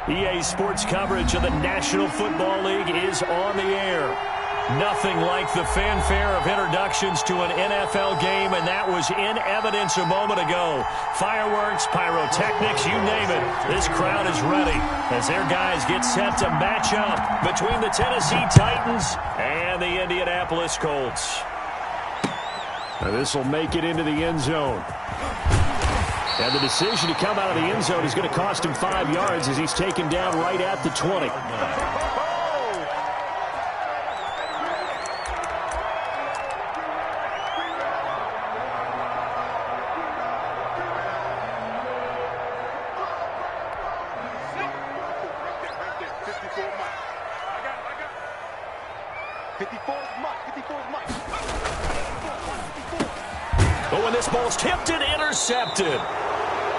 EA Sports coverage of the National Football League is on the air. Nothing like the fanfare of introductions to an NFL game, and that was in evidence a moment ago. Fireworks, pyrotechnics, you name it. This crowd is ready as their guys get set to match up between the Tennessee Titans and the Indianapolis Colts. Now this will make it into the end zone. And the decision to come out of the end zone is going to cost him 5 yards as he's taken down right at the 20. Oh, and this ball's tipped and intercepted.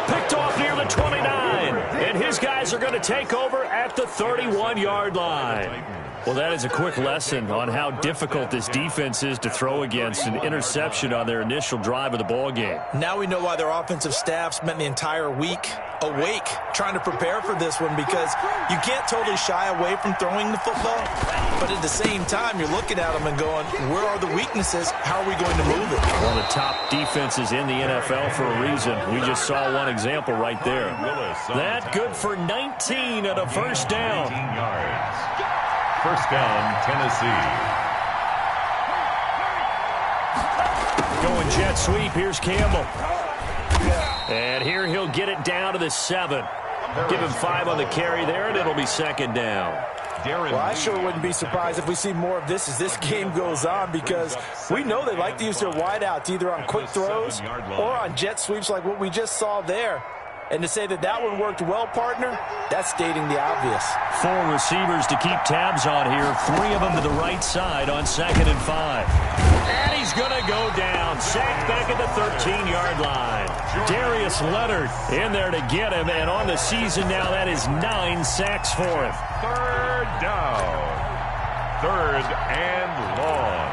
Picked off near the 29. And his guys are going to take over at the 31-yard line. Well, that is a quick lesson on how difficult this defense is to throw against. An interception on their initial drive of the ball game. Now we know why their offensive staff spent the entire week awake trying to prepare for this one, because you can't totally shy away from throwing the football, but at the same time you're looking at them and going, where are the weaknesses? How are we going to move it? One of the top defenses in the NFL for a reason. We just saw one example right there. That good for 19 and a first down. 19 yards. First down, Tennessee. Going jet sweep. Here's Campbell. And here he'll get it down to the 7. Give him 5 on the carry there, and it'll be second down. Well, I sure wouldn't be surprised if we see more of this as this game goes on, because we know they like to use their wideouts either on quick throws or on jet sweeps like what we just saw there. And to say that that one worked well, partner, that's stating the obvious. 4 receivers to keep tabs on here. 3 of them to the right side on 2nd and 5. And he's going to go down. Sacked back at the 13-yard line. Darius Leonard in there to get him. And on the season now, that is 9 sacks for him. Third down. Third and long.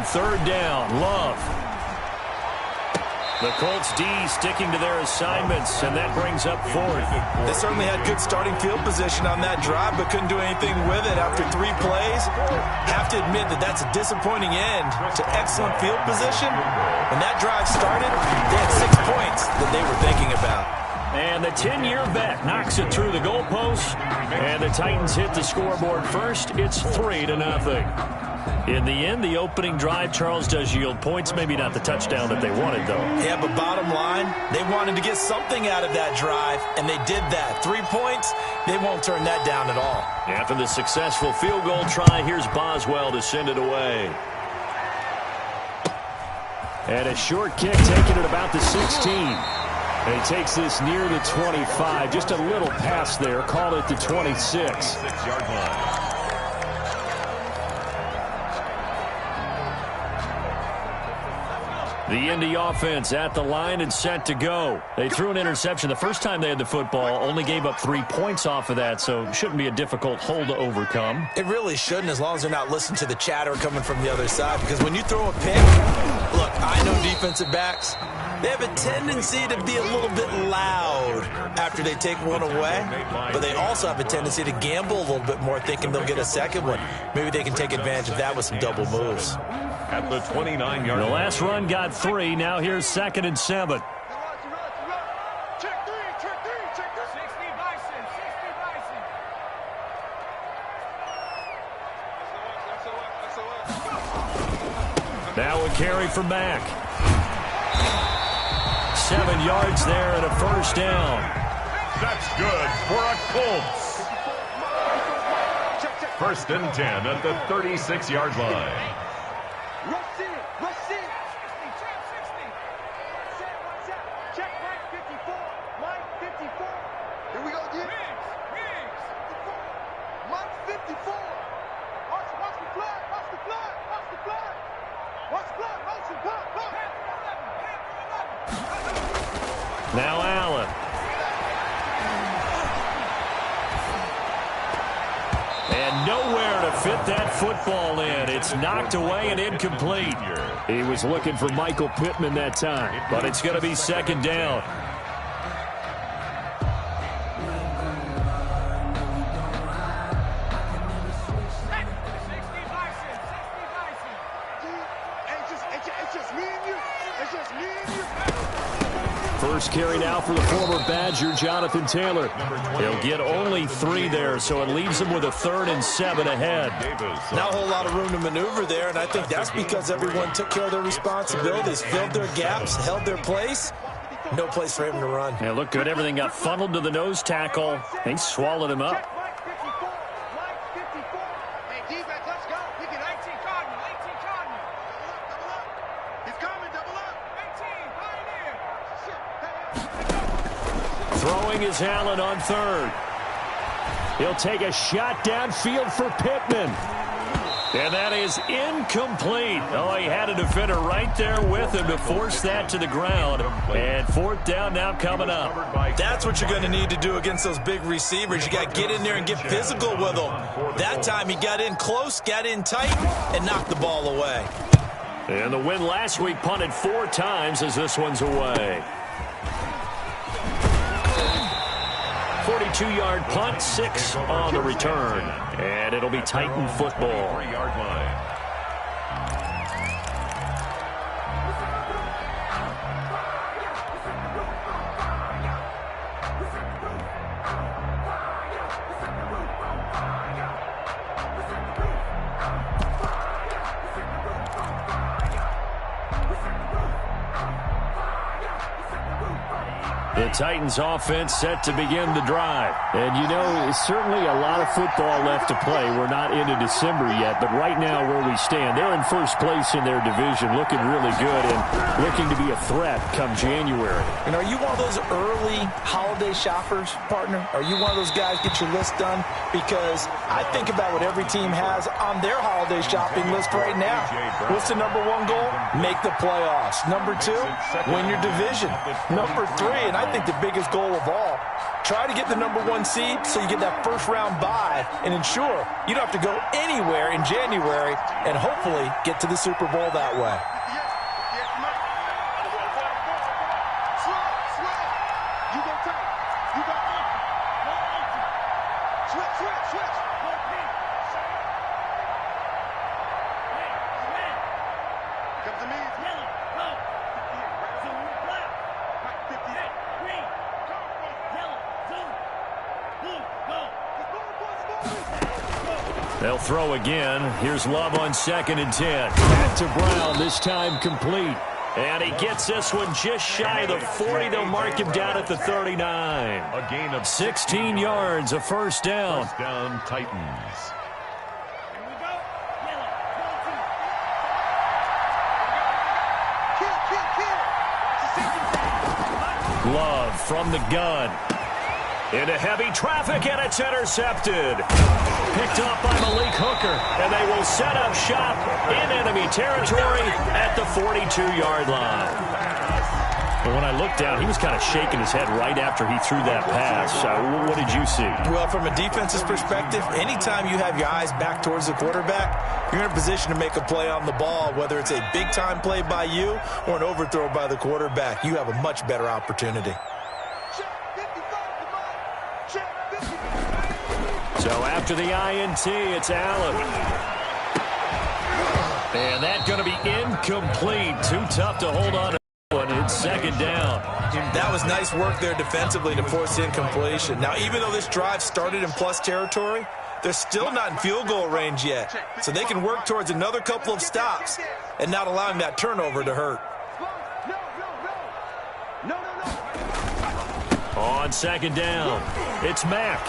Third down, Love. The Colts D sticking to their assignments, and that brings up 4th. They certainly had good starting field position on that drive, but couldn't do anything with it after 3 plays. Have to admit that that's a disappointing end to excellent field position. When that drive started, they had 6 points that they were thinking about. And the 10-year vet knocks it through the goalpost, and the Titans hit the scoreboard first. It's 3-0. In the end, the opening drive, Charles, does yield points. Maybe not the touchdown that they wanted, though. Yeah, but bottom line, they wanted to get something out of that drive, and they did that. 3 points, they won't turn that down at all. After the successful field goal try, here's Boswell to send it away. And a short kick taken at about the 16. And he takes this near the 25. Just a little pass there. Call it the 26. 6-yard line. The Indy offense at the line and set to go. They threw an interception the first time they had the football, only gave up 3 points off of that, so shouldn't be a difficult hole to overcome. It really shouldn't, as long as they're not listening to the chatter coming from the other side, because when you throw a pick, look, I know defensive backs, they have a tendency to be a little bit loud after they take one away, but they also have a tendency to gamble a little bit more, thinking they'll get a second one. Maybe they can take advantage of that with some double moves. At the 29-yard line. The last run got 3. Now here's 2nd and 7. Now a carry for Mack. 7 yards there and a first down. That's good for a Colts. First and 10 at the 36-yard line. Here we go again. Mike 54. Now Allen. And nowhere to fit that football in. It's knocked away and incomplete. He was looking for Michael Pittman that time, but it's going to be second down. First carry now for the former Badger, Jonathan Taylor. He'll get only 3 there, so it leaves him with a 3rd and 7 ahead. Not a whole lot of room to maneuver there, and I think that's because everyone took care of their responsibilities, filled their gaps, held their place. No place for him to run. Yeah, looked good. Everything got funneled to the nose tackle. They swallowed him up. Throwing is Allen on 3rd. He'll take a shot downfield for Pittman. And that is incomplete. Oh, he had a defender right there with him to force that to the ground. And 4th down now coming up. That's what you're going to need to do against those big receivers. You got to get in there and get physical with them. That time he got in close, got in tight, and knocked the ball away. And the win last week punted 4 times as this one's away. 42-yard punt, 6 on the return. And it'll be Titan football. 3-yard line. The Titans offense set to begin the drive. And, you know, it's certainly a lot of football left to play. We're not into December yet, but right now where we stand, they're in first place in their division, looking really good and looking to be a threat come January. And are you one of those early holiday shoppers, partner? Are you one of those guys get your list done? Because I think about what every team has on their holiday shopping list right now. What's the number 1 goal? Make the playoffs. Number 2, win your division. Number 3, and I think the biggest goal of all, try to get the number 1 seed so you get that first round bye and ensure you don't have to go anywhere in January and hopefully get to the Super Bowl that way. They'll throw again. Here's Love on 2nd and 10. Back to Brown, this time complete. And he gets this one just shy of the 40. They'll mark him down at the 39. A gain of 16 yards, a first down. First down, Titans. Love from the gun. Into heavy traffic, and it's intercepted. Picked up by Malik Hooker, and they will set up shop in enemy territory at the 42-yard line. But when I looked down, he was kind of shaking his head right after he threw that pass. What did you see? Well, from a defense's perspective, anytime you have your eyes back towards the quarterback, you're in a position to make a play on the ball, whether it's a big-time play by you or an overthrow by the quarterback. You have a much better opportunity. So after the INT, it's Allen. And that's going to be incomplete. Too tough to hold on to. It's second down. That was nice work there defensively to force incompletion. Now, even though this drive started in plus territory, they're still not in field goal range yet. So they can work towards another couple of stops and not allowing that turnover to hurt. On second down, it's Mack.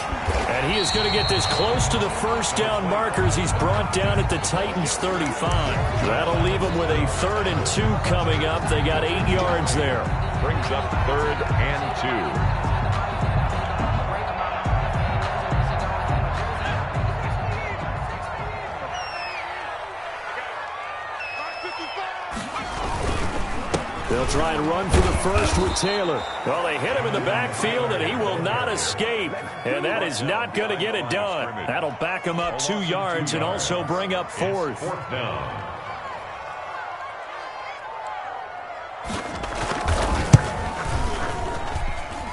And he is going to get this close to the first down markers. He's brought down at the Titans' 35. That'll leave him with a 3rd and 2 coming up. They got 8 yards there. Brings up 3rd and 2. They'll try and run for the first with Taylor. Well, they hit him in the backfield, and he will not escape. And that is not going to get it done. That'll back him up 2 yards and also bring up 4th. Fourth down.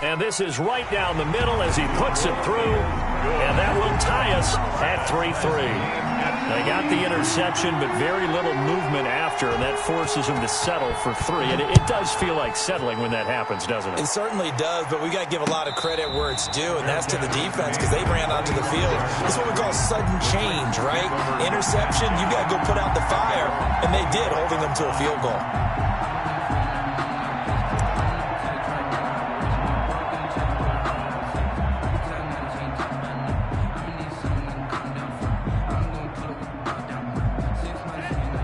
And this is right down the middle as he puts it through. And that will tie us at 3-3. They got the interception, but very little movement after, and that forces him to settle for 3. And it does feel like settling when that happens, doesn't it? It certainly does, but we got to give a lot of credit where it's due, and that's to the defense because they ran onto the field. It's what we call sudden change, right? Interception, you got to go put out the fire, and they did, holding them to a field goal.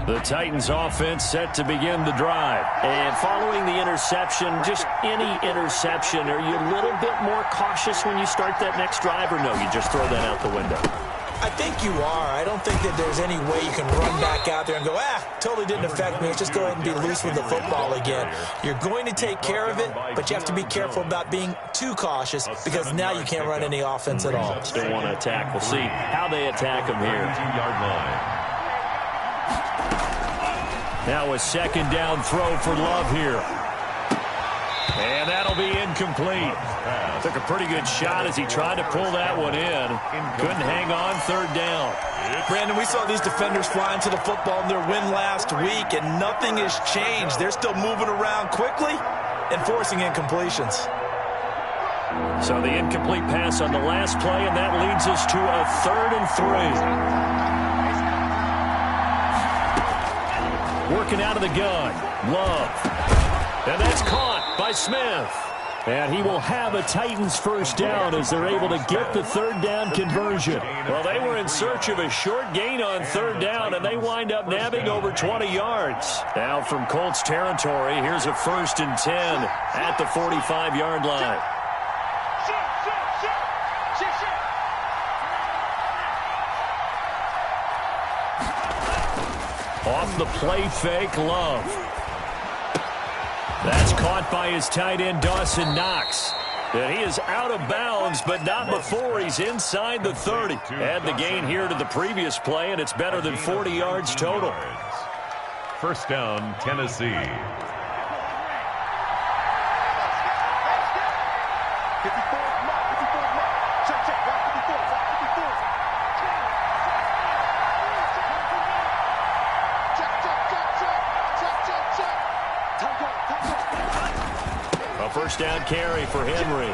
The Titans offense set to begin the drive. And following the interception, just any interception, are you a little bit more cautious when you start that next drive, or no, you just throw that out the window? I think you are. I don't think that there's any way you can run back out there and go, totally didn't affect me. Let's just go ahead and be loose with the football again. You're going to take care of it, but you have to be careful about being too cautious because now you can't run any offense at all. Still want to attack. We'll see how they attack him here. 2-yard line. Now a second down throw for Love here. And that'll be incomplete. Took a pretty good shot as he tried to pull that one in. Couldn't hang on 3rd down. Brandon, we saw these defenders fly into the football in their win last week, and nothing has changed. They're still moving around quickly and forcing incompletions. So the incomplete pass on the last play, and that leads us to a 3rd and 3. Working out of the gun, Love. And that's caught by Smith. And he will have a Titans first down as they're able to get the 3rd down conversion. Well, they were in search of a short gain on 3rd down, and they wind up nabbing over 20 yards. Now from Colts territory, here's a 1st and 10 at the 45-yard line. Off the play fake, Love. That's caught by his tight end, Dawson Knox. And he is out of bounds, but not before he's inside the 30. Add the gain here to the previous play, and it's better than 40 yards total. First down, Tennessee. First down carry for Henry.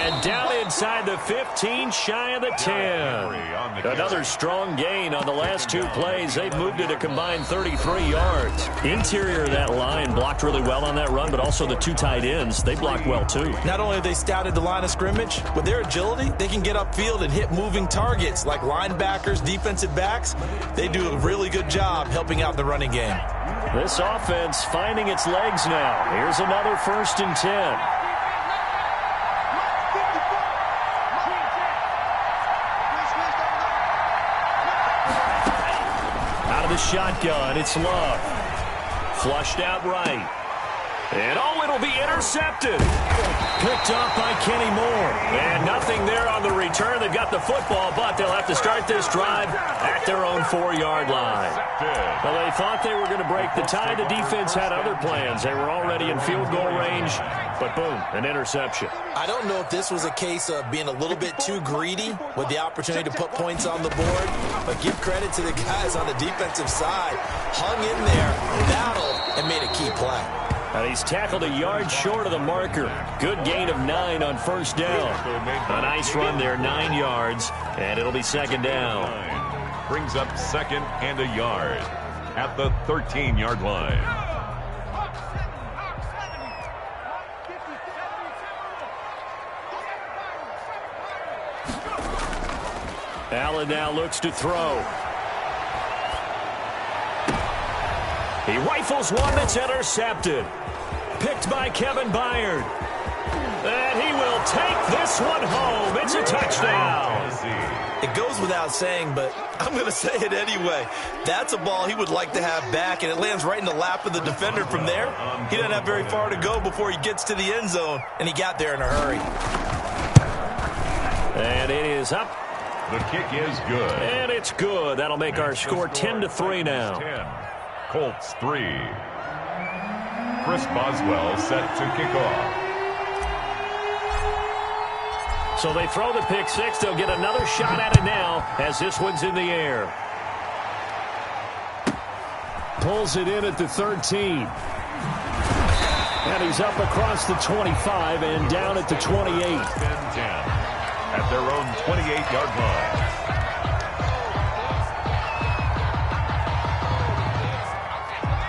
And down inside the 15, shy of the 10. Another strong gain on the last 2 plays. They've moved it a combined 33 yards. Interior of that line blocked really well on that run, but also the 2 tight ends, they blocked well too. Not only have they scouted the line of scrimmage, with their agility, they can get upfield and hit moving targets like linebackers, defensive backs. They do a really good job helping out the running game. This offense finding its legs now. Here's another 1st and 10. Out of the shotgun, it's Love. Flushed out right. And it'll be intercepted. Picked off by Kenny Moore. And nothing there on the return. They've got the football, but they'll have to start this drive at their own 4-yard line. Well, they thought they were going to break the tie. The defense had other plans. They were already in field goal range, but boom, an interception. I don't know if this was a case of being a little bit too greedy with the opportunity to put points on the board, but give credit to the guys on the defensive side. Hung in there, battled, and made a key play. And he's tackled a yard short of the marker. Good gain of 9 on first down. A nice run there, 9 yards, and it'll be 2nd down. Brings up 2nd and a yard at the 13-yard line. Allen now looks to throw. He rifles one that's intercepted. Picked by Kevin Byard. And he will take this one home. It's a touchdown. It goes without saying, but I'm going to say it anyway. That's a ball he would like to have back, and it lands right in the lap of the defender from there. He doesn't have very far to go before he gets to the end zone, and he got there in a hurry. And it is up. The kick is good. And it's good. That'll make our score 10-3 now. 10. Colts 3. Chris Boswell set to kick off. So they throw the pick six. They'll get another shot at it now as this one's in the air. Pulls it in at the 13. And he's up across the 25 and down at the 28. 10-10 at their own 28-yard line.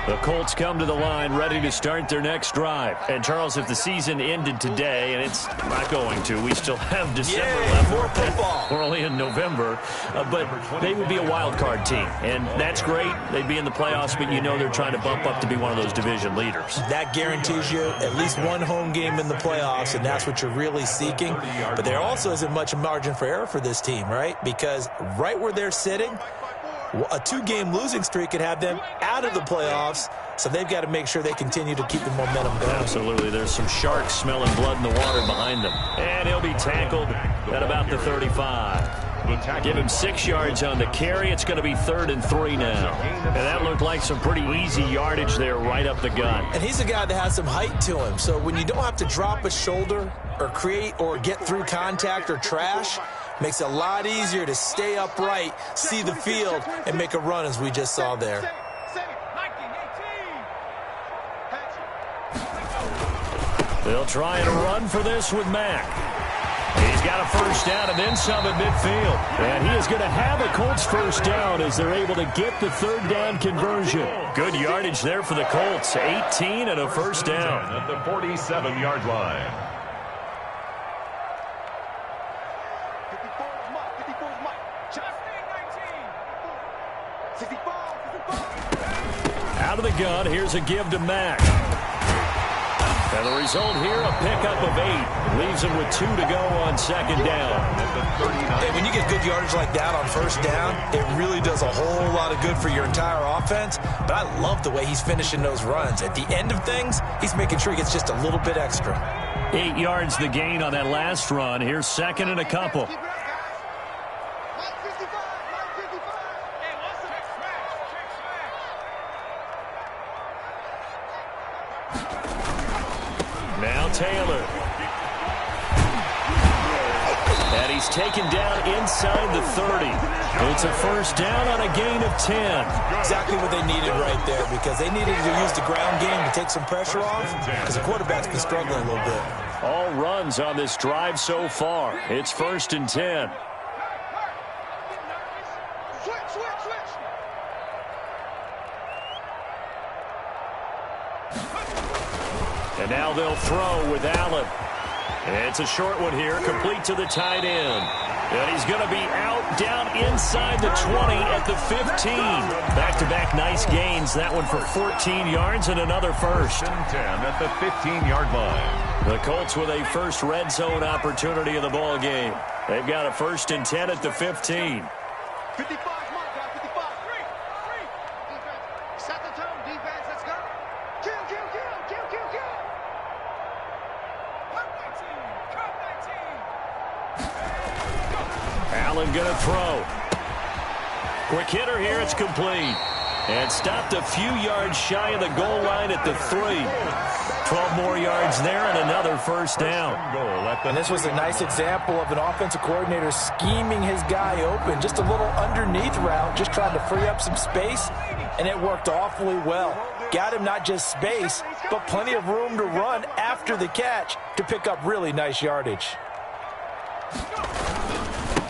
The Colts come to the line ready to start their next drive. And, Charles, if the season ended today, and it's not going to, we still have December left. More football. We're only in November. But they would be a wild card team. And that's great. They'd be in the playoffs, but you know they're trying to bump up to be one of those division leaders. That guarantees you at least one home game in the playoffs, and that's what you're really seeking. But there also isn't much margin for error for this team, right? Because right where they're sitting, a two-game losing streak could have them out of the playoffs, so they've got to make sure they continue to keep the momentum going. Absolutely. There's some sharks smelling blood in the water behind them. And he'll be tackled at about the 35. Give him 6 yards on the carry. It's going to be 3rd and 3 now. And that looked like some pretty easy yardage there right up the gut. And he's a guy that has some height to him, so when you don't have to drop a shoulder or create or get through contact or trash, makes it a lot easier to stay upright, see the field, and make a run as we just saw there. They'll try and run for this with Mack. He's got a first down and then some at midfield. And he is going to have a Colts first down as they're able to get the 3rd down conversion. Good yardage there for the Colts. 18 and a first down. At the 47-yard line. Out of the gun, here's a give to Mack. And the result here, a pickup of 8. Leaves him with 2 to go on 2nd down. And when you get good yardage like that on first down, it really does a whole lot of good for your entire offense. But I love the way he's finishing those runs. At the end of things, he's making sure he gets just a little bit extra. 8 yards the gain on that last run. Here's 2nd and a couple. Now Taylor. And he's taken down inside the 30. It's a first down on a gain of 10. Exactly what they needed right there, because they needed to use the ground game to take some pressure off, because the quarterback's been struggling a little bit. All runs on this drive so far. It's 1st and 10. And now they'll throw with Allen. It's a short one here, complete to the tight end. And he's going to be out down inside the 20 at the 15. Back-to-back nice gains. That one for 14 yards and another first. 10 at the 15-yard line. The Colts with a first red zone opportunity in the ball game. They've got a 1st and 10 at the 15. 55, come on, guys, 55. Three. Defense. Set the tone, defense, let's go. Kill. Allen going to throw. Quick hitter here. It's complete. And stopped a few yards shy of the goal line at the 3. 12 more yards there and another first down. And this was a nice example of an offensive coordinator scheming his guy open. Just a little underneath route, just trying to free up some space, and it worked awfully well. Got him not just space, but plenty of room to run after the catch to pick up really nice yardage.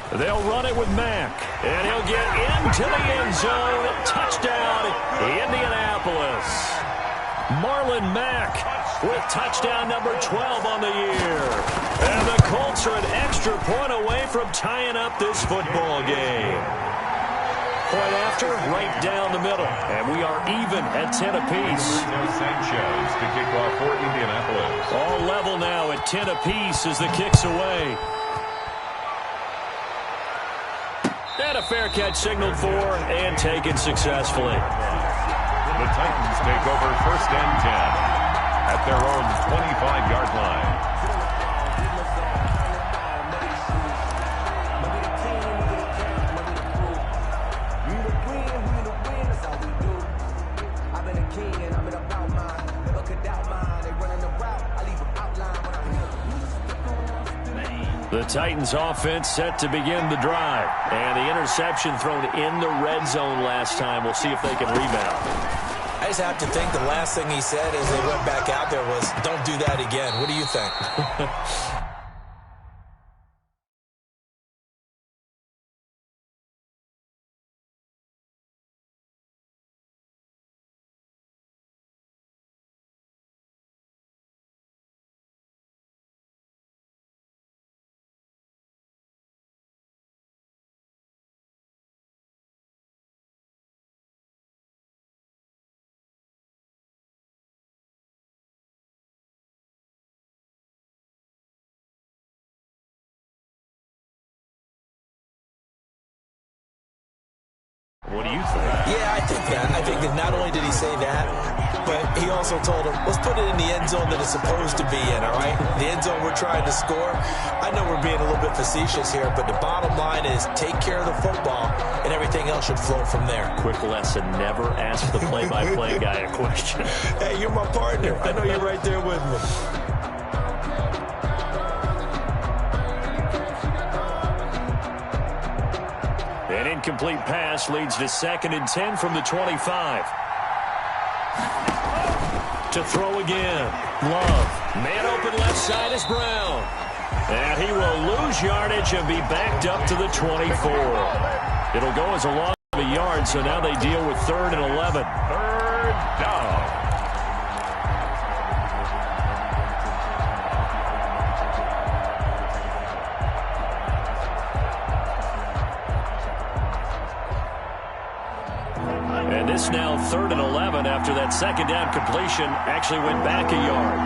They'll run it with Mack, and he'll get into the end zone. Touchdown, Indianapolis. Marlon Mack with touchdown number 12 on the year. And the Colts are an extra point away from tying up this football game. Point after, right down the middle. And we are even at 10 apiece. Sanchez to kick off for Indianapolis. All level now at 10 apiece as the kick's away. And a fair catch signaled for and taken successfully. The Titans take over 1st and 10 at their own 25-yard line. The Titans offense set to begin the drive. And the interception thrown in the red zone last time. We'll see if they can rebound. I just have to think the last thing he said as they went back out there was, don't do that again. What do you think? What do you think? Yeah, I think that. I think that not only did he say that, but he also told him, let's put it in the end zone that it's supposed to be in, all right? The end zone we're trying to score. I know we're being a little bit facetious here, but the bottom line is take care of the football, and everything else should flow from there. Quick lesson, never ask the play-by-play guy a question. Hey, you're my partner. I know you're right there with me. An incomplete pass leads to 2nd and 10 from the 25. To throw again. Love. Man open left side is Brown. And he will lose yardage and be backed up to the 24. It'll go as a loss of a yard, so now they deal with 3rd and 11. 3rd down. And this now 3rd and 11 after that 2nd down completion actually went back a yard.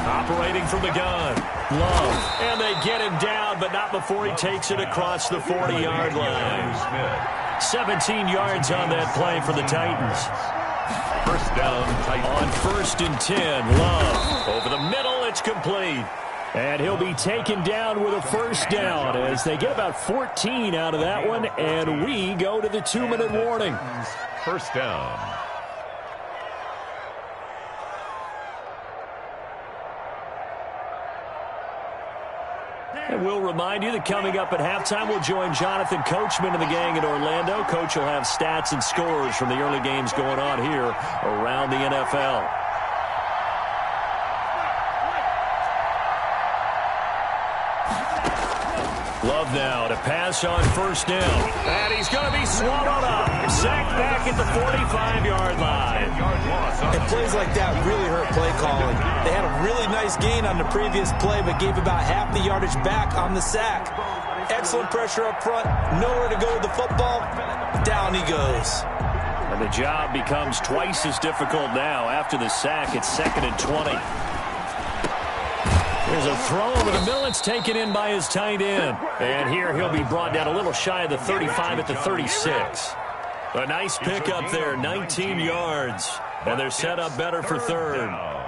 Operating from the gun. Love. And they get him down, but not before he takes it across the 40-yard line. 17 yards on that play for the Titans. 1st down, Titans. On 1st and 10, Love. Over the middle, it's complete. And he'll be taken down with a 1st down as they get about 14 out of that one, and we go to the 2-minute warning. 1st down. And we'll remind you that coming up at halftime, we'll join Jonathan Coachman and the gang in Orlando. Coach will have stats and scores from the early games going on here around the NFL. Love now to pass on 1st down. And he's going to be swallowed up. Sacked back at the 45-yard line. And plays like that really hurt play calling. They had a really nice gain on the previous play, but gave about half the yardage back on the sack. Excellent pressure up front. Nowhere to go with the football. Down he goes. And the job becomes twice as difficult now. After the sack, it's 2nd and 20. There's a throw over the middle. It's taken in by his tight end. And here he'll be brought down a little shy of the 35 at the 36. A nice pickup there, 19 yards. And they're set up better for 3rd.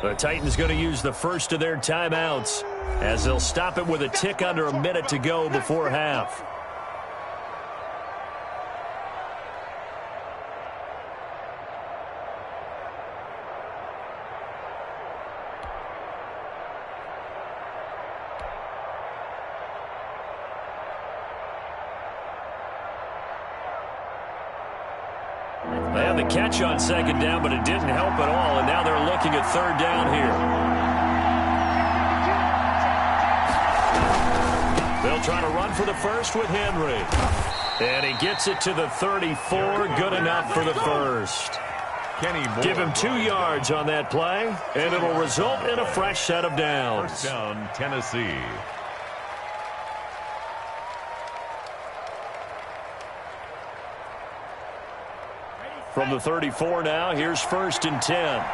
The Titans going to use the first of their timeouts as they'll stop it with a tick under a minute to go before half. They had the catch on 2nd down, but it didn't help at all, and now they're looking at 3rd down here. They'll try to run for the first with Henry. And he gets it to the 34, good enough for the 1st. Give him 2 yards on that play, and it'll result in a fresh set of downs. First down, Tennessee. From the 34 now, here's 1st and 10.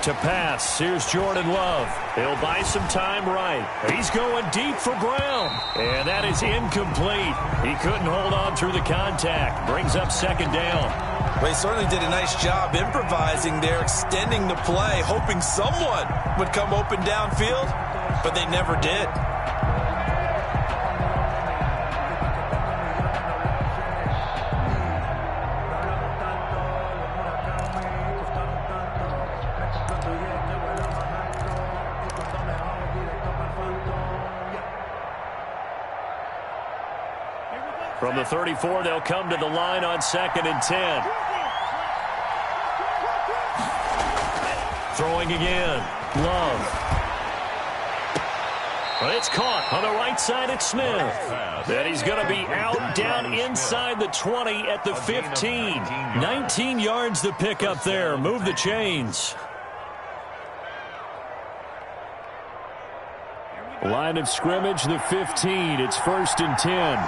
To pass, here's Jordan Love. He'll buy some time right. He's going deep for Brown. And that is incomplete. He couldn't hold on through the contact. Brings up 2nd down. Well, he certainly did a nice job improvising there, extending the play, hoping someone would come open downfield, but they never did. From the 34, they'll come to the line on 2nd and 10. Throwing again. Love. But it's caught on the right side at Smith. Then he's going to be out down inside the 20 at the 15. 19 yards to pick up there. Move the chains. Line of scrimmage, the 15. It's 1st and 10.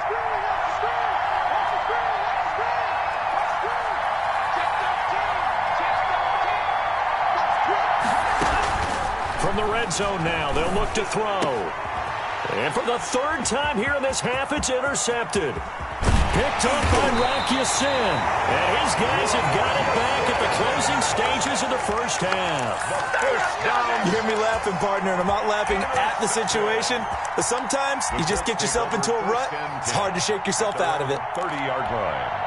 From the red zone now, they'll look to throw. And for the 3rd time here in this half, it's intercepted. Picked up by Rocky Sin. And his guys have got it back at the closing stages of the first half. You hear me laughing, partner, and I'm not laughing at the situation, but sometimes you just get yourself into a rut. It's hard to shake yourself out of it. 30-yard line.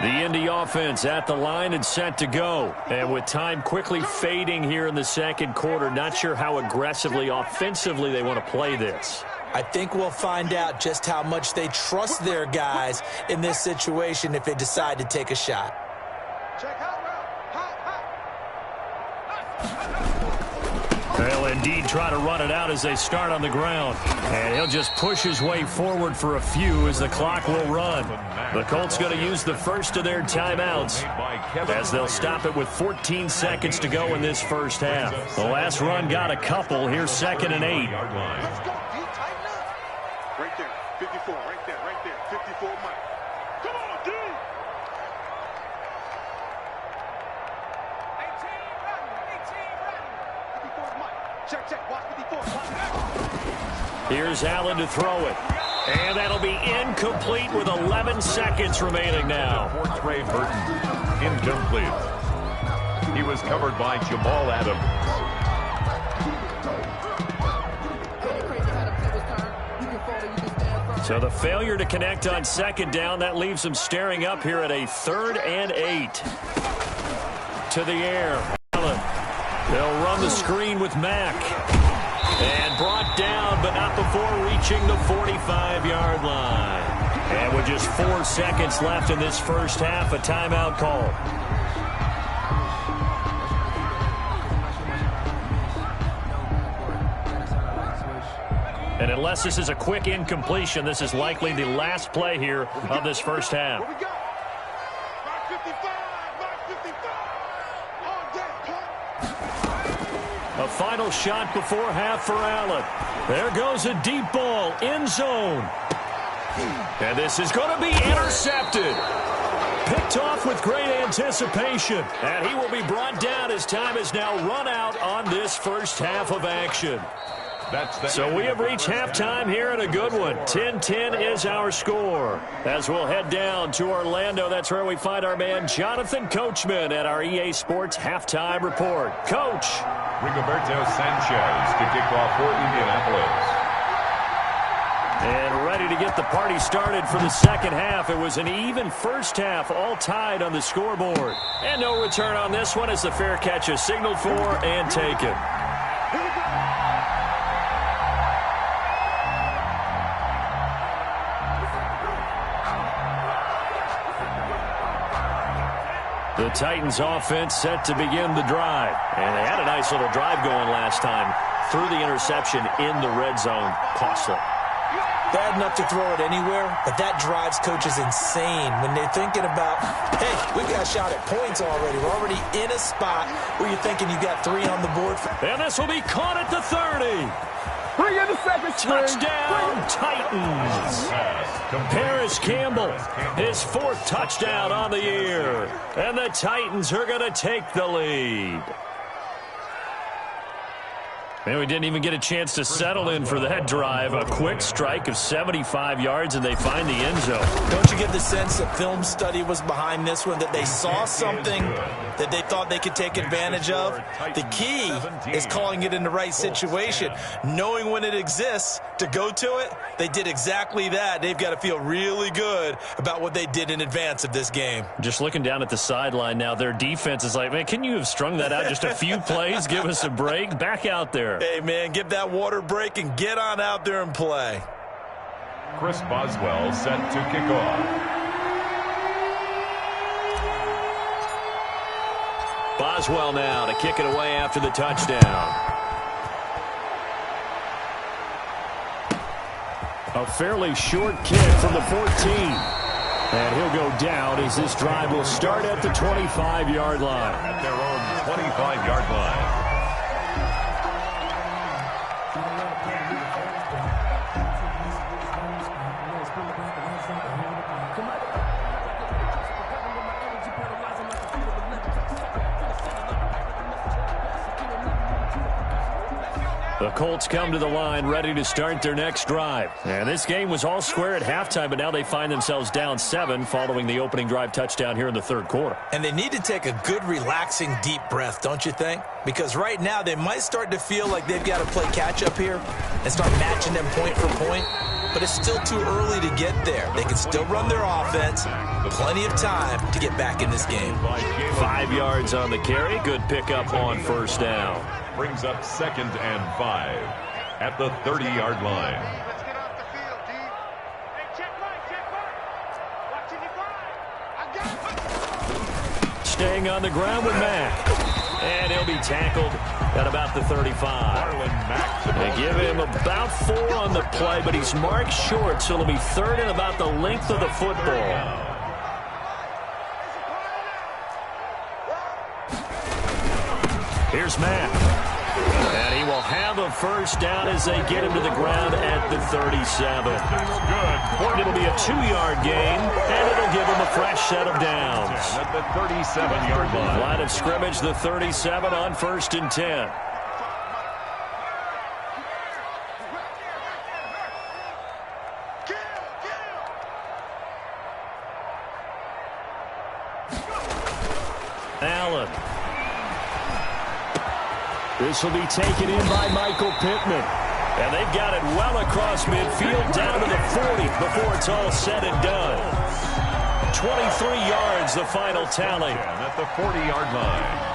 The Indy offense at the line and set to go. And with time quickly fading here in the 2nd quarter, not sure how aggressively, offensively they want to play this. I think we'll find out just how much they trust their guys in this situation if they decide to take a shot. Check out, They'll indeed try to run it out as they start on the ground. And he'll just push his way forward for a few as the clock will run. The Colts going to use the first of their timeouts as they'll stop it with 14 seconds to go in this first half. The last run got a couple. Here's 2nd and 8. Let's go, D, tighten up. Right there, 54, right there, 54, Mike. Come on, D. 18 ready, 54 Mike. Check, watch 54. Here's Allen to throw it. And that'll be incomplete with 11 seconds remaining now. For Trey Burton, incomplete. He was covered by Jamal Adams. So the failure to connect on 2nd down, that leaves them staring up here at a 3rd and 8. To the air. Allen. They'll run the screen with Mack. And brought down, but not before reaching the 45-yard line. And with just 4 seconds left in this first half, a timeout call. And unless this is a quick incompletion, this is likely the last play here of this first half. What we got? Mark 55, on deck, A final shot before half for Allen. There goes a deep ball, end zone. And this is going to be intercepted. Picked off with great anticipation. And he will be brought down as time is now run out on this first half of action. So we have reached halftime here in a good one. 10-10 is our score. As we'll head down to Orlando, that's where we find our man Jonathan Coachman at our EA Sports Halftime Report. Coach. Rigoberto Sanchez to kick off for Indianapolis. And ready to get the party started for the second half. It was an even first half, all tied on the scoreboard. And no return on this one as the fair catch is signaled for and taken. The Titans offense set to begin the drive. And they had a nice little drive going last time. Threw the interception in the red zone. Costly. Bad enough to throw it anywhere, but that drives coaches insane when they're thinking about, hey, we got a shot at points already. We're already in a spot where you're thinking you got 3 on the board. And this will be caught at the 30. Bring in the second string. Touchdown, Titans. Paris Campbell, his 4th touchdown on the year. And the Titans are going to take the lead. And we didn't even get a chance to settle in for that drive. A quick strike of 75 yards, and they find the end zone. Don't you get the sense that film study was behind this one, that they saw something that they thought they could take advantage of? The key is calling it in the right situation. Knowing when it exists to go to it, they did exactly that. They've got to feel really good about what they did in advance of this game. Just looking down at the sideline now, their defense is like, man, can you have strung that out just a few plays? Give us a break. Back out there. Hey, man, give that water break and get on out there and play. Chris Boswell set to kick off. Boswell now to kick it away after the touchdown. A fairly short kick from the 14. And he'll go down as this drive will start at the 25-yard line. At their own 25-yard line. The Colts come to the line ready to start their next drive. And this game was all square at halftime, but now they find themselves down 7 following the opening drive touchdown here in the 3rd quarter. And they need to take a good, relaxing, deep breath, don't you think? Because right now they might start to feel like they've got to play catch-up here and start matching them point for point. But it's still too early to get there. They can still run their offense. Plenty of time to get back in this game. 5 yards on the carry. Good pickup on first down. Brings up 2nd and 5 at the 30-yard line. Let's get off the field, D. Hey, check mark. Watching you fly. I got it. Staying on the ground with Mack. And he'll be tackled at about the 35. They give him about 4 on the play, but he's marked short, so it'll be 3rd and about the length of the football. Here's Mack. And he will have a first down as they get him to the ground at the 37. Good. It'll be a 2-yard gain, and it'll give him a fresh set of downs. At the 37-yard line. Line of scrimmage, the 37 on 1st and 10. Allen. This will be taken in by Michael Pittman. And they've got it well across midfield down to the 40 before it's all said and done. 23 yards, the final tally. At the 40-yard line.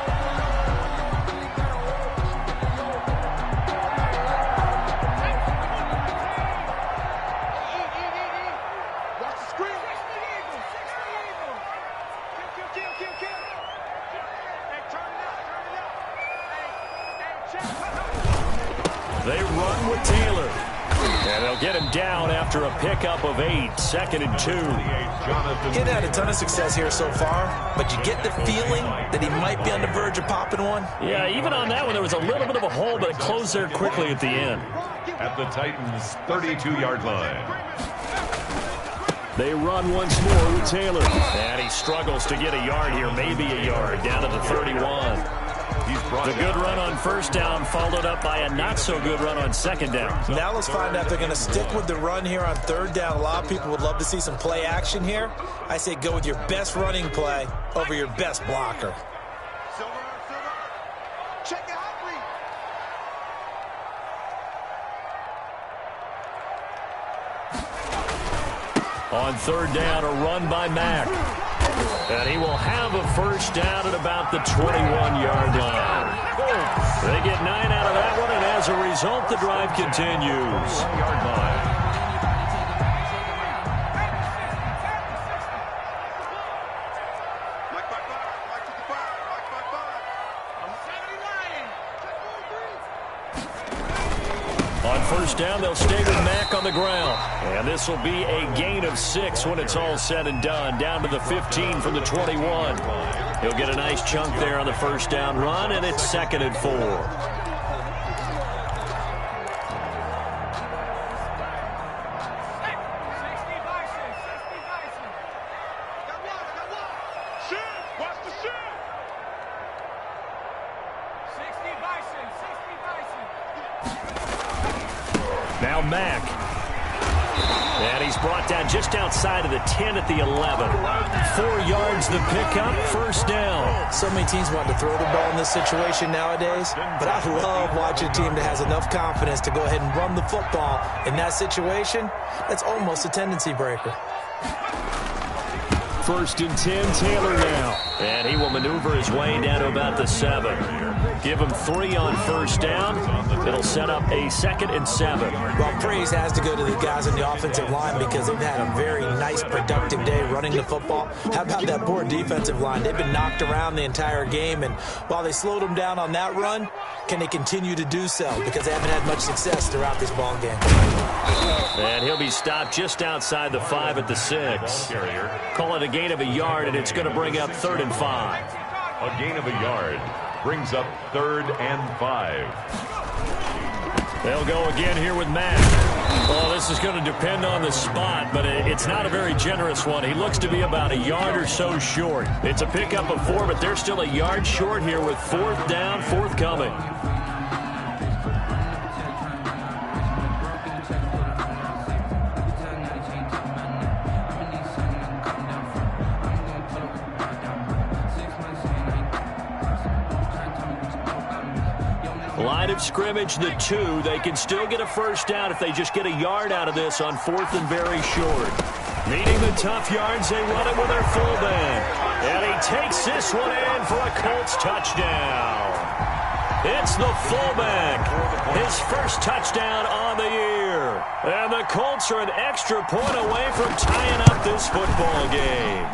They run with Taylor. And they'll get him down after a pickup of 8, 2nd and 2. He's had a ton of success here so far, but you get the feeling that he might be on the verge of popping one. Yeah, even on that one, there was a little bit of a hole, but it closed there quickly at the end. At the Titans' 32-yard line. They run once more with Taylor. And he struggles to get a yard here, maybe a yard, down to the 31. The good run on first down followed up by a not-so-good run on second down. Now let's find out if they're going to stick with the run here on 3rd down. A lot of people would love to see some play action here. I say go with your best running play over your best blocker. Check it out, please. On 3rd down, a run by Mack. And he will have a first down at about the 21-yard line. They get 9 out of that one, and as a result, the drive continues. 1-yard line. down. They'll stay with Mack on the ground. And this will be a gain of 6 when it's all said and done. Down to the 15 from the 21. He'll get a nice chunk there on the first down run, and it's 2nd and 4. Now Mack. And he's brought down just outside of the 10 at the 11. 4 yards the pickup, first down. So many teams want to throw the ball in this situation nowadays, but I love watching a team that has enough confidence to go ahead and run the football. In that situation, that's almost a tendency breaker. 1st and 10, Taylor now. And he will maneuver his way down to about the 7. Give him 3 on first down. It'll set up a 2nd and 7. Well, praise has to go to the guys on the offensive line because they've had a very nice, productive day running the football. How about that poor defensive line? They've been knocked around the entire game, and while they slowed them down on that run, can they continue to do so? Because they haven't had much success throughout this ball game. And he'll be stopped just outside the 5 at the 6. Call it a gain of a yard, and it's going to bring up 3rd and 5. A gain of a yard brings up 3rd and 5. They'll go again here with Mack. Well, this is going to depend on the spot, but it's not a very generous one. He looks to be about a yard or so short. It's a pickup of 4, but they're still a yard short here with 4th down, forthcoming. Line of scrimmage, the 2. They can still get a first down if they just get a yard out of this on 4th and very short. Needing the tough yards, they run it with their fullback. And he takes this one in for a Colts touchdown. It's the fullback. His first touchdown on the year. And the Colts are an extra point away from tying up this football game.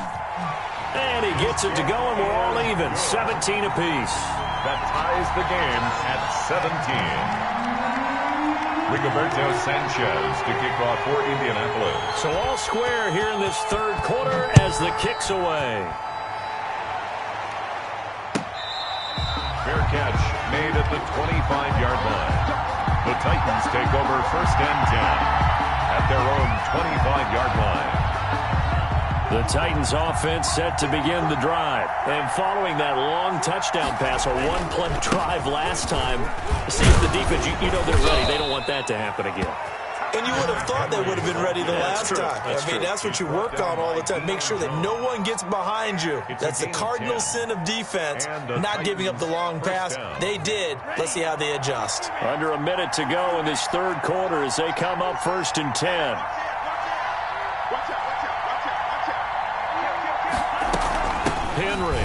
And he gets it to go, and we're all even, 17 apiece. That ties the game at 17. Rigoberto Sanchez to kick off for Indianapolis. So all square here in this 3rd quarter as the kick's away. Fair catch made at the 25-yard line. The Titans take over 1st and 10 at their own 25-yard line. The Titans offense set to begin the drive. And following that long touchdown pass, a 1-play drive last time, see if the defense, you know they're ready. They don't want that to happen again. And you would have thought they would have been ready the last time. I mean, that's what you work on all the time. Make sure that no one gets behind you. That's the cardinal sin of defense, not giving up the long pass. They did. Let's see how they adjust. Under a minute to go in this 3rd quarter as they come up 1st and 10. Henry.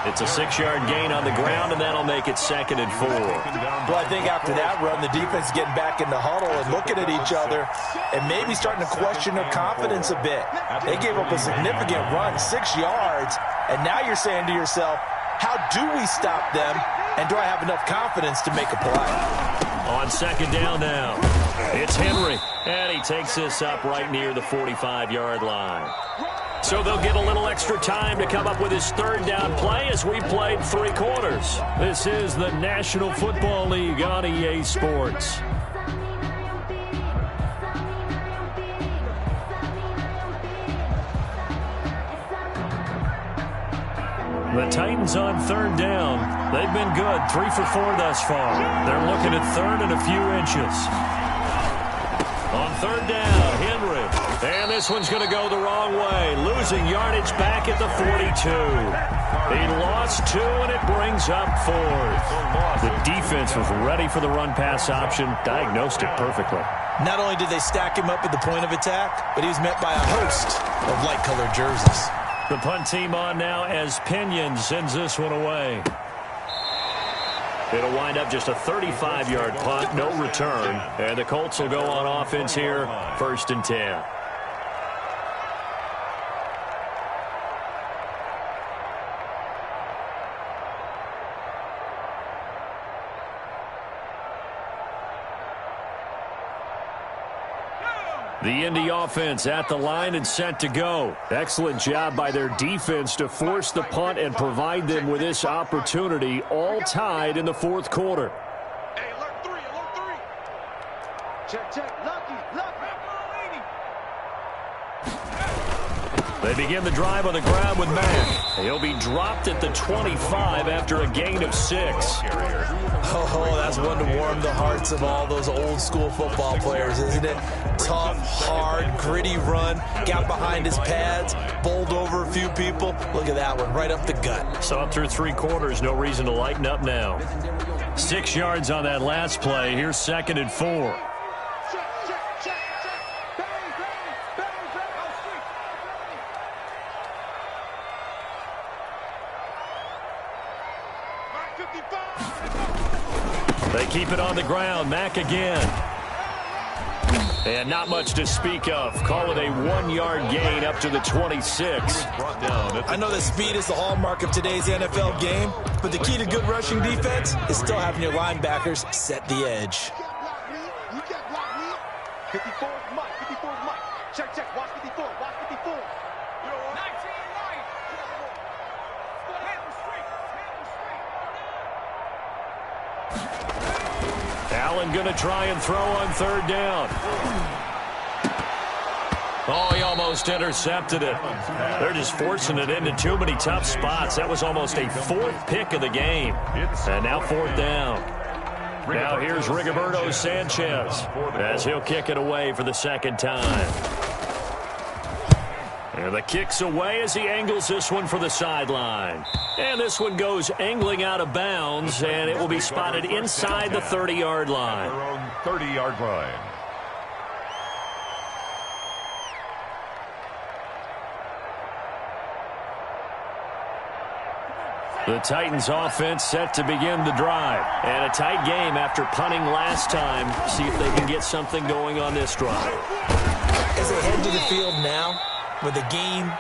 It's a 6-yard gain on the ground, and that'll make it 2nd and 4. Well, I think after that run, the defense is getting back in the huddle and looking at each other and maybe starting to question their confidence a bit. They gave up a significant run, 6 yards, and now you're saying to yourself, how do we stop them, and do I have enough confidence to make a play? On 2nd down now, it's Henry, and he takes this up right near the 45-yard line. So they'll get a little extra time to come up with his 3rd down play as we played 3 quarters. This is the National Football League on EA Sports. The Titans on 3rd down. They've been good, 3 for 4 thus far. They're looking at 3rd and a few inches. On 3rd down, Henry. And this one's going to go the wrong way. Losing yardage back at the 42. He lost 2, and it brings up 4th. The defense was ready for the run-pass option, diagnosed it perfectly. Not only did they stack him up at the point of attack, but he was met by a host of light-colored jerseys. The punt team on now as Pinion sends this one away. It'll wind up just a 35-yard punt, no return. And the Colts will go on offense here, 1st and 10. The Indy offense at the line and set to go. Excellent job by their defense to force the punt and provide them with this opportunity, all tied in the fourth quarter. Hey, alert three, alert three. Check, check, lucky. They begin the drive on the ground with Mack. He'll be dropped at the 25 after a gain of 6. Oh, that's one to warm the hearts of all those old school football players, isn't it? Tough, hard, gritty run, got behind his pads, bowled over a few people. Look at that one, right up the gut. Saw it through 3 quarters, no reason to lighten up now. 6 yards on that last play. Here's 2nd and 4. They keep it on the ground. Mack again. And not much to speak of. Call it a 1-yard gain up to the 26. I know that speed is the hallmark of today's NFL game, but the key to good rushing defense is still having your linebackers set the edge. You can't block me. 54 is Mike. 54 is Mike. Check, check. Watch 54. Watch 54. You know what? 19 right. Allen going to try and throw on 3rd down. Oh, he almost intercepted it. They're just forcing it into too many tough spots. That was almost a 4th pick of the game. And now 4th down. Now here's Rigoberto Sanchez as he'll kick it away for the 2nd time. And the kick's away as he angles this one for the sideline. And this one goes angling out of bounds, and it will be spotted inside the 30-yard line. Their own 30-yard line. The Titans offense set to begin the drive. And a tight game after punting last time. See if they can get something going on this drive. As they head to the field now, with the game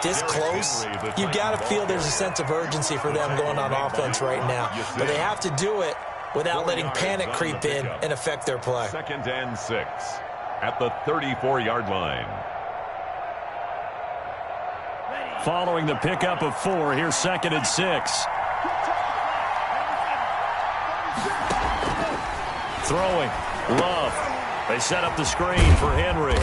this close, you've got to feel there's a sense of urgency for them going on offense right now. But they have to do it without letting panic creep in and affect their play. 2nd and 6 at the 34-yard line. Following the pickup of 4, here's 2nd and 6. Throwing. Love. They set up the screen for Henry.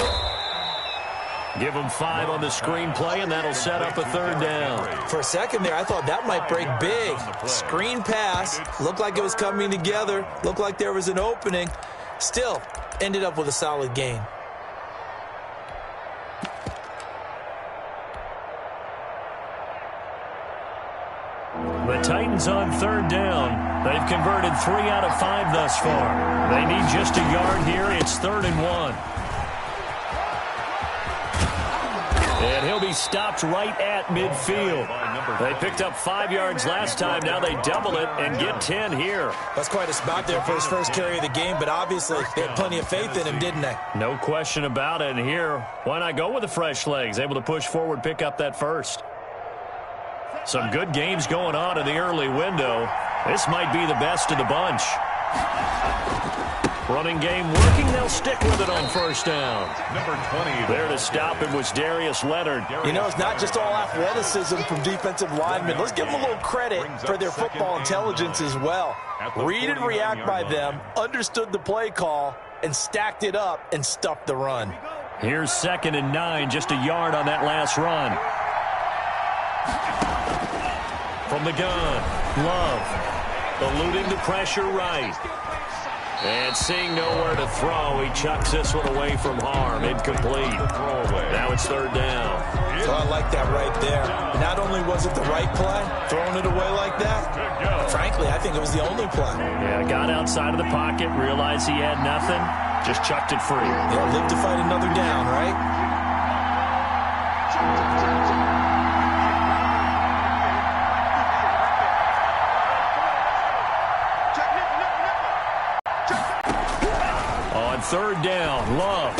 Give him 5 on the screenplay, and that'll set up a 3rd down. For a second there, I thought that might break big. Screen pass. Looked like it was coming together. Looked like there was an opening. Still, ended up with a solid gain. The Titans on 3rd down. They've converted 3 out of 5 thus far. They need just a yard here. It's 3rd and 1. And he'll be stopped right at midfield. They picked up 5 yards last time. Now they double it and get 10 here. That's quite a spot there for his first carry of the game, but obviously they had plenty of faith in him, didn't they? No question about it. And here, why not go with the fresh legs? Able to push forward, pick up that first. Some good games going on in the early window. This might be the best of the bunch. Running game working. They'll stick with it on 1st down. Number 20. There to stop him was Darius Leonard. You know, it's not just all athleticism from defensive linemen. Let's give them a little credit for their football intelligence as well. Read and react by them, understood the play call, and stacked it up and stuffed the run. Here's 2nd and 9, just a yard on that last run. From the gun, Love, eluding the pressure right. And seeing nowhere to throw, he chucks this one away from harm. Incomplete. Now it's 3rd down. So I like that right there. Not only was it the right play, throwing it away like that, frankly, I think it was the only play. Yeah, got outside of the pocket, realized he had nothing, just chucked it free. Yeah, live to fight another down, right? On 3rd down, Love.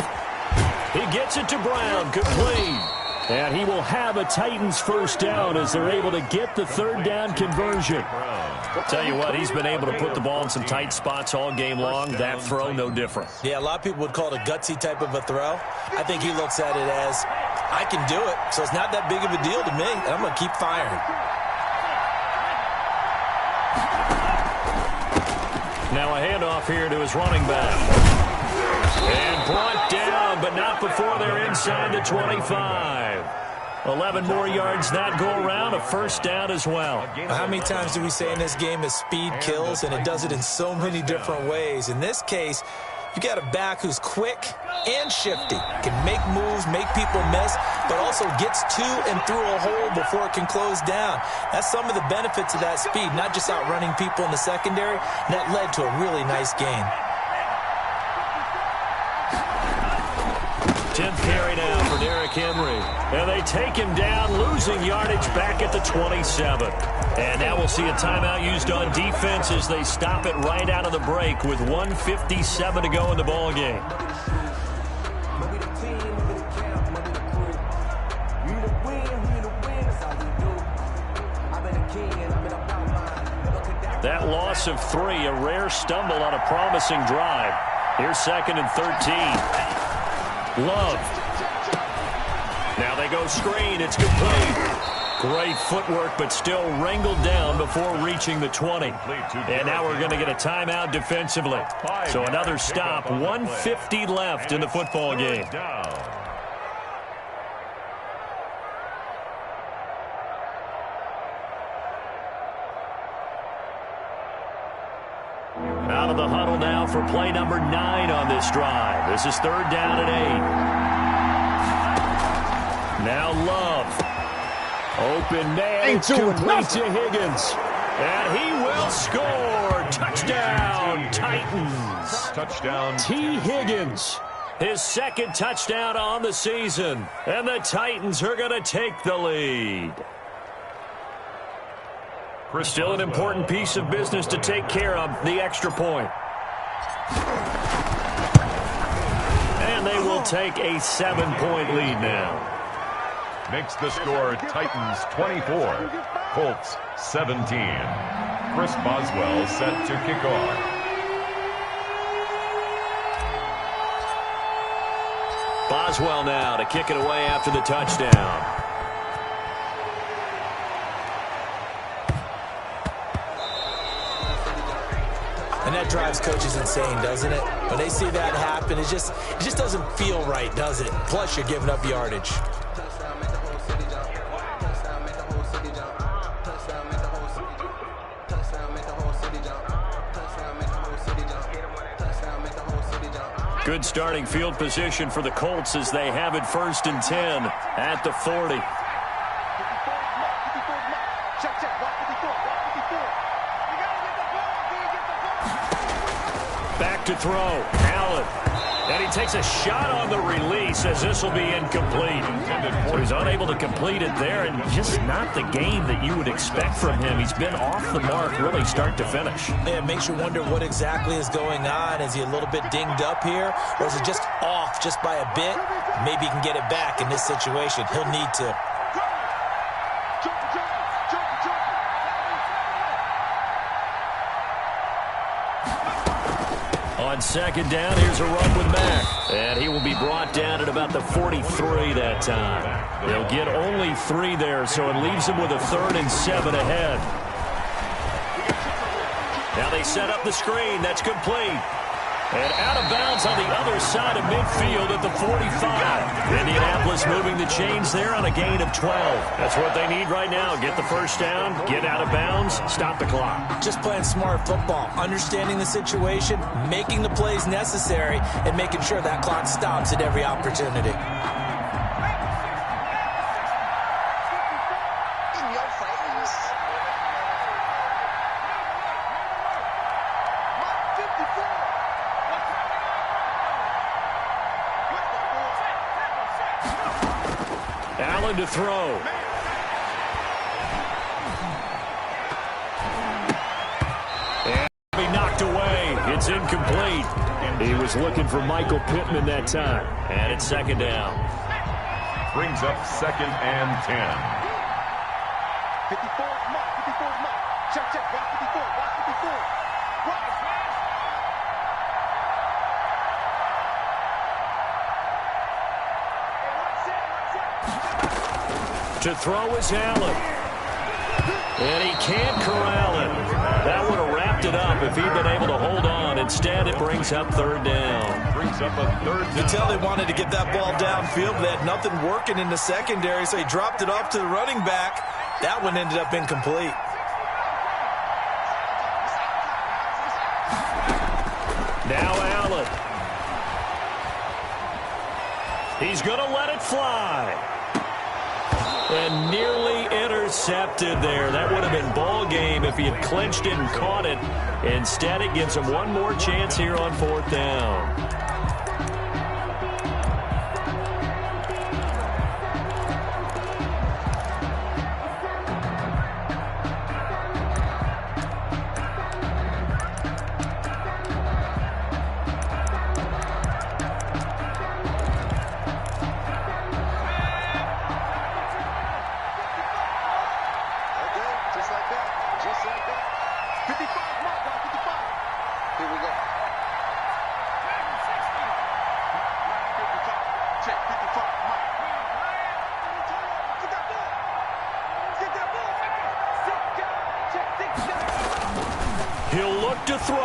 He gets it to Brown, complete. And he will have a Titans first down as they're able to get the third down conversion. I'll tell you what, he's been able to put the ball in some tight spots all game long. That throw, no different. Yeah, a lot of people would call it a gutsy type of a throw. I think he looks at it as, I can do it, so it's not that big of a deal to me, and I'm going to keep firing. Now a handoff here to his running back. And brought down, but not before they're inside the 25. 11 more yards that go around, a first down as well. How many times do we say in this game that speed kills, and it does it in so many different ways? In this case, you got a back who's quick and shifty, can make moves, make people miss, but also gets to and through a hole before it can close down. That's some of the benefits of that speed, not just outrunning people in the secondary. That led to a really nice gain. 10th carry now for Derrick Henry. And they take him down, losing yardage back at the 27. And now we'll see a timeout used on defense as they stop it right out of the break with 1:57 to go in the ball game. That loss of 3, a rare stumble on a promising drive. Here's 2nd and 13. Love. Now they go screen. It's complete. Great footwork, but still wrangled down before reaching the 20. And now we're going to get a timeout defensively. So another stop. 1:50 left in the football game. Out of the huddle now for play number 9 on this drive. This is 3rd down and 8. Now Love. Open man. It's complete to Higgins. And he will score. Touchdown, Titans. Touchdown. T. Higgins. His 2nd touchdown on the season. And the Titans are going to take the lead. Still an important piece of business to take care of, the extra point. And they will take a 7-point lead now. Makes the score Titans 24, Colts 17. Chris Boswell set to kick off. Boswell now to kick it away after the touchdown. And that drives coaches insane, doesn't it? When they see that happen, it just doesn't feel right, does it? Plus, you're giving up yardage. Good starting field position for the Colts as they have it 1st and 10 at the 40. Back to throw. Allen. And he takes a shot on the release as this will be incomplete. So he's unable to complete it there, and just not the game that you would expect from him. He's been off the mark really start to finish. Yeah, it makes you wonder what exactly is going on. Is he a little bit dinged up here, or is it just off just by a bit? Maybe he can get it back in this situation. He'll need to. On 2nd down, here's a run with Mack. And he will be brought down at about the 43 that time. They'll get only 3 there, so it leaves him with a 3rd and 7 ahead. Now they set up the screen. That's complete. And out of bounds on the other side of midfield at the 45. Indianapolis moving the chains there on a gain of 12. That's what they need right now. Get the first down, get out of bounds, stop the clock. Just playing smart football, understanding the situation, making the plays necessary, and making sure that clock stops at every opportunity. Allen to throw. And be knocked away. It's incomplete. He was looking for Michael Pittman that time. And it's 2nd down. Brings up 2nd and 10. 54 is Mike. 54 is Mike. Check, check. Watch 54. Watch 54. Rise, man. To throw is Allen. And he can't corral it. That would have wrapped it up if he'd been able to hold on. Instead, it brings up 3rd down. Brings up a 3rd down. You can tell they wanted to get that ball downfield, but they had nothing working in the secondary, so he dropped it off to the running back. That one ended up incomplete. Now Allen. He's going to let it fly. And nearly intercepted there. That would have been ball game if he had clinched it and caught it. Instead, it gives him one more chance here on 4th down. He'll look to throw.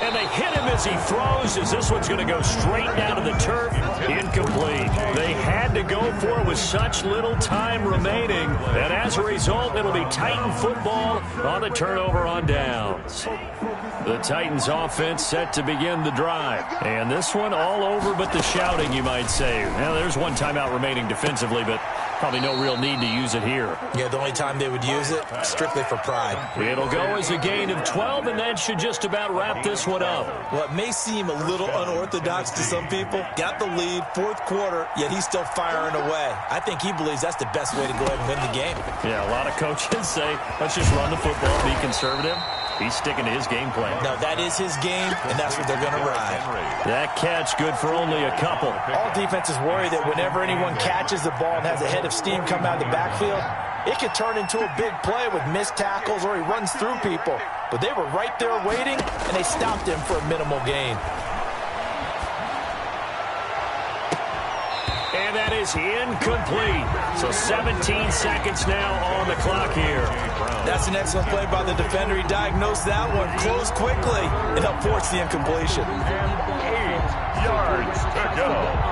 And they hit him as he throws, as this one's going to go straight down to the turf. Incomplete. They had to go for it with such little time remaining. And as a result, it'll be Titan football on the turnover on downs. The Titans offense set to begin the drive. And this one all over but the shouting, you might say. Now, there's one timeout remaining defensively, but probably no real need to use it here. Yeah, the only time they would use it, strictly for pride. It'll go as a gain of 12, and that should just about wrap this one up. Well, it may seem a little unorthodox to some people. Got the lead, 4th quarter, yet he's still firing away. I think he believes that's the best way to go ahead and win the game. Yeah, a lot of coaches say, let's just run the football, be conservative. He's sticking to his game plan. No, that is his game, and that's what they're going to ride. That catch good for only a couple. All defenses worry that whenever anyone catches the ball and has a head of steam come out of the backfield, it could turn into a big play with missed tackles or he runs through people. But they were right there waiting, and they stopped him for a minimal gain. And that is incomplete. So 17 seconds now on the clock here. That's an excellent play by the defender. He diagnosed that one, closed quickly, and helped force the incompletion. And 8 yards to go.